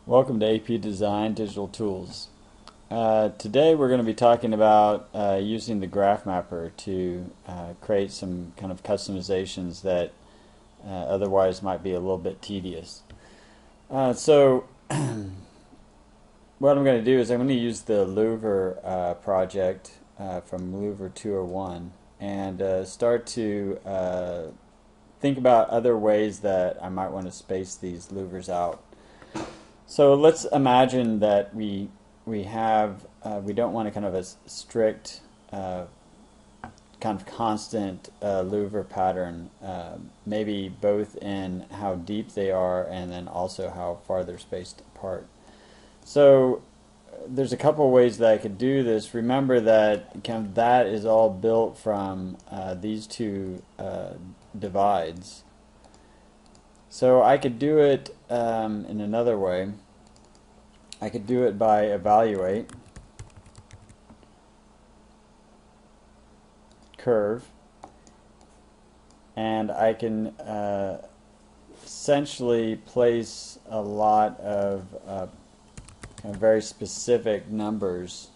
Welcome to APDesign Digital Tools. Today we're going to be talking about using the graph mapper to create some kind of customizations that otherwise might be a little bit tedious. So what I'm going to do is I'm going to use the Louver project from Louver301 and start to think about other ways that I might want to space these louvers out. So let's imagine that we don't want a kind of a strict kind of constant louver pattern, maybe both in how deep they are and then also how far they're spaced apart. So there's a couple ways that I could do this. Remember that kind of that is all built from these two divides. So I could do it in another way. I could do it by evaluate, curve, and I can essentially place a lot of kind of very specific numbers.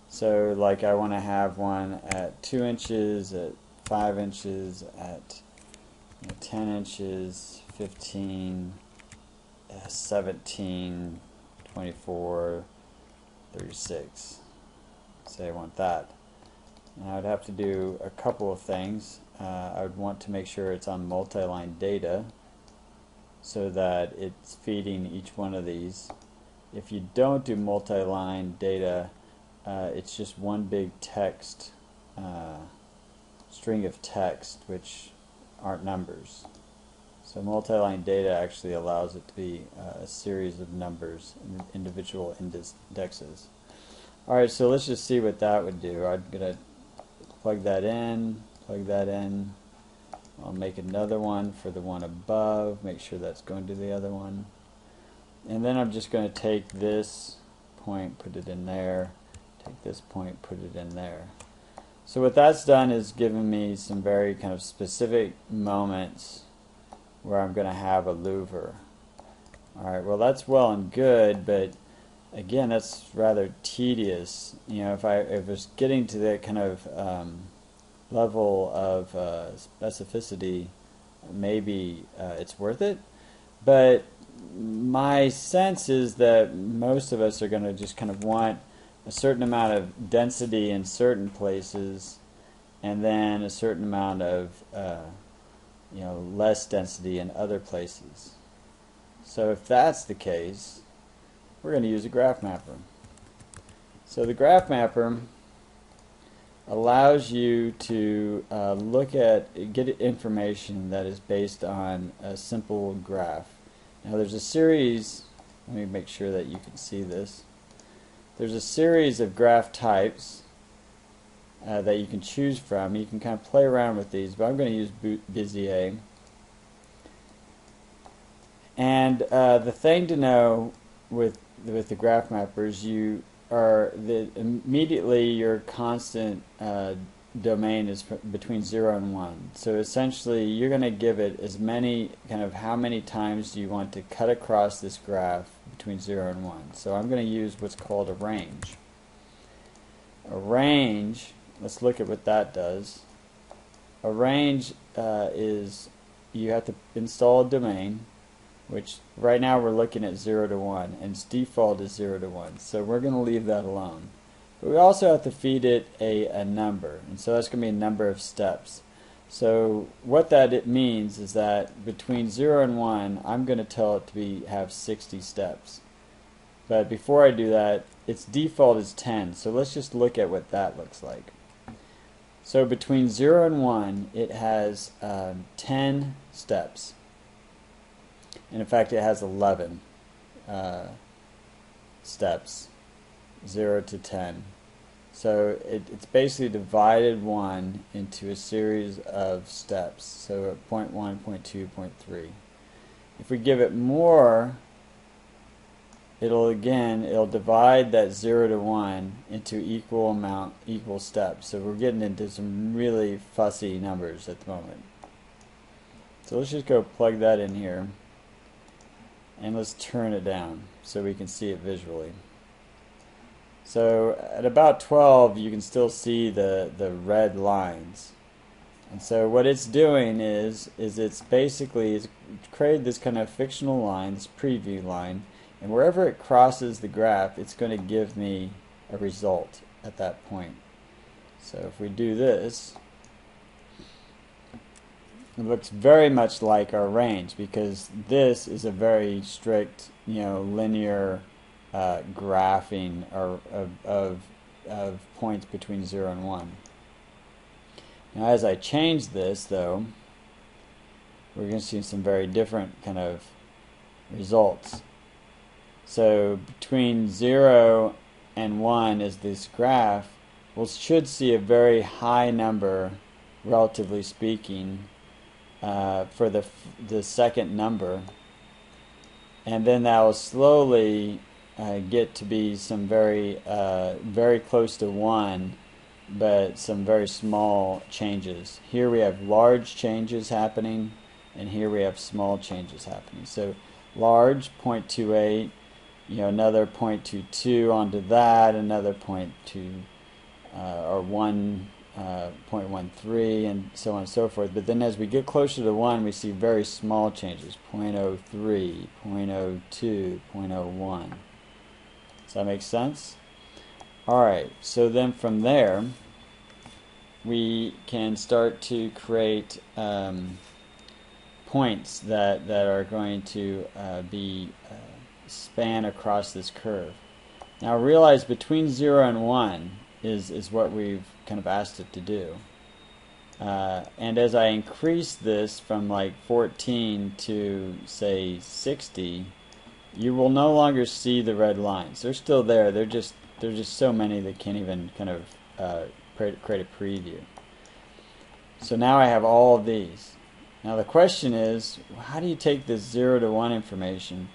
So like I want to have one at 2 inches, at 5 inches, at 10 inches, 15, 17, 24, 36. Say I want that. And I would have to do a couple of things. I would want to make sure it's on multi-line data so that it's feeding each one of these. If you don't do multi-line data, it's just one big text, string of text, which aren't numbers. So multi-line data actually allows it to be a series of numbers, individual indexes. Alright, so let's just see what that would do. I'm going to plug that in. I'll make another one for the one above, make sure that's going to the other one. And then I'm just going to take this point, put it in there, take this point, put it in there. So what that's done is given me some very kind of specific moments where I'm going to have a louver. Alright, well that's well and good, but again that's rather tedious. You know, if I was getting to that kind of level of specificity, maybe it's worth it. But my sense is that most of us are going to just kind of want a certain amount of density in certain places and then a certain amount of less density in other places. So if that's the case, we're going to use a graph mapper. So the graph mapper allows you to get information that is based on a simple graph. Now there's a series, let me make sure that you can see this. There's a series of graph types that you can choose from. You can kind of play around with these, but I'm going to use Bezier. And the thing to know with the graph mappers, immediately your constant domain is between 0 and 1. So essentially you're going to give it as many, kind of how many times do you want to cut across this graph between 0 and 1. So I'm going to use what's called a range. A range, let's look at what that does. A range is you have to install a domain, which right now we're looking at 0 to 1, and its default is 0 to 1. So we're going to leave that alone. But we also have to feed it a number, and so that's going to be a number of steps. So what that means is that between 0 and 1, I'm going to tell it to have 60 steps. But before I do that, its default is 10. So let's just look at what that looks like. So between 0 and 1, it has 10 steps. And in fact, it has 11 steps, 0 to 10. So it's basically divided 1 into a series of steps. So at point 1, point 2, point 3. If we give it more, it'll divide that 0 to 1 into equal steps. So we're getting into some really fussy numbers at the moment. So let's just go plug that in here. and let's turn it down so we can see it visually. So at about 12 you can still see the red lines. And so what it's doing is it's created this kind of fictional line, this preview line, and wherever it crosses the graph it's going to give me a result at that point. So if we do this, it looks very much like our range, because this is a very strict, linear graphing of points between 0 and 1. Now as I change this, though, we're going to see some very different kind of results. So between 0 and 1 is this graph. We'll should see a very high number, relatively speaking, for the second number, and then that will slowly get to be some very close to 1, but some very small changes. Here we have large changes happening, and here we have small changes happening. So large 0.28, another 0.22 onto that, another 0.2 or 1.13, and so on and so forth. But then as we get closer to 1, we see very small changes, 0.03, 0.02, 0.01. Does that make sense? Alright, so then from there we can start to create points that are going to be span across this curve. Now realize between 0 and 1 is what we've kind of asked it to do. And as I increase this from like 14 to say 60, you will no longer see the red lines. They're still there. There's just so many that can't even kind of create a preview. So now I have all of these. Now the question is, how do you take this 0 to 1 information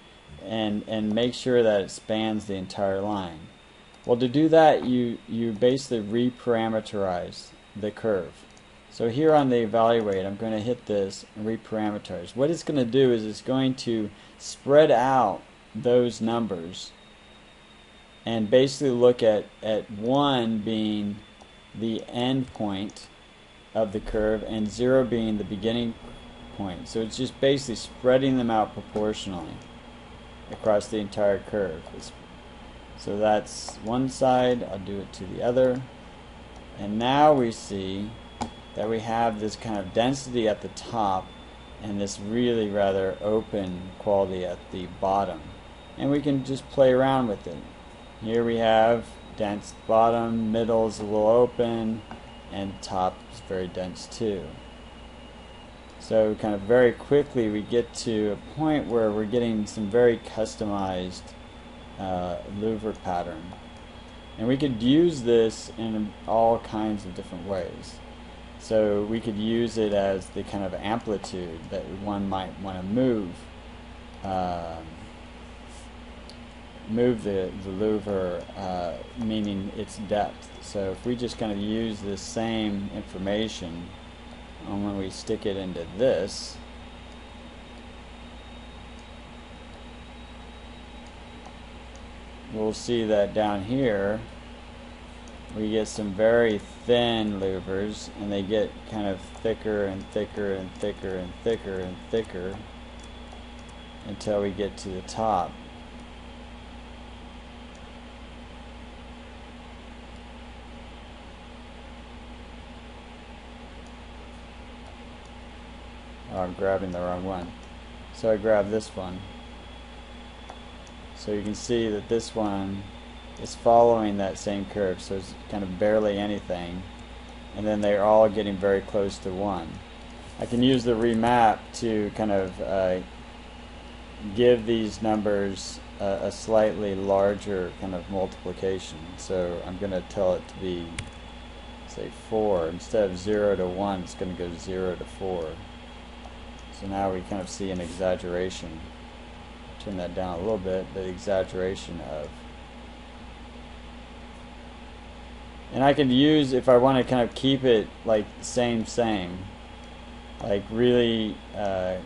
and make sure that it spans the entire line? Well, to do that, you basically reparameterize the curve. So here on the evaluate, I'm going to hit this and reparameterize. What it's going to do is it's going to spread out those numbers and basically look at 1 being the end point of the curve and 0 being the beginning point. So it's just basically spreading them out proportionally across the entire curve. So that's one side. I'll do it to the other. And now we see that we have this kind of density at the top and this really rather open quality at the bottom. And we can just play around with it. Here we have dense bottom, middle is a little open, and top is very dense too. So kind of very quickly we get to a point where we're getting some very customized louver pattern. And we could use this in all kinds of different ways. So we could use it as the kind of amplitude that one might want to move the louver, meaning its depth. So if we just kind of use this same information and when we stick it into this, we'll see that down here we get some very thin louvers, and they get kind of thicker and thicker and thicker and thicker and thicker until we get to the top. Oh, I'm grabbing the wrong one. So I grab this one. So you can see that this one is following that same curve, so it's kind of barely anything, and then they're all getting very close to 1. I can use the remap to kind of give these numbers a slightly larger kind of multiplication. So I'm going to tell it to be, say, 4. Instead of 0 to 1, it's going to go 0 to 4. So now we kind of see an exaggeration. Turn that down a little bit, the exaggeration of. And I can use, if I want to kind of keep it like same, like really kind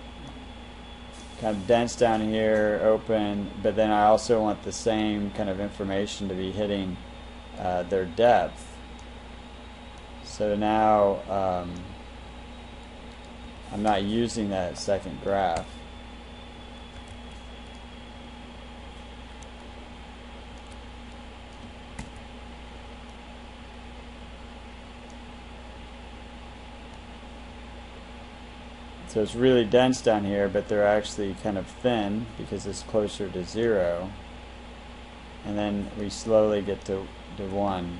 kind of dense down here, open, but then I also want the same kind of information to be hitting their depth. So now I'm not using that second graph. So it's really dense down here, but they're actually kind of thin because it's closer to 0. And then we slowly get to 1.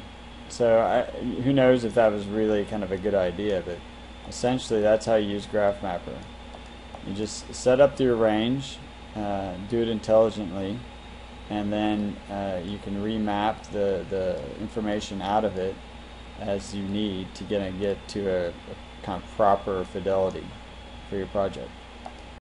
So who knows if that was really kind of a good idea, but essentially that's how you use Graph Mapper. You just set up your range, do it intelligently, and then you can remap the information out of it as you need to get to a kind of proper fidelity for your project.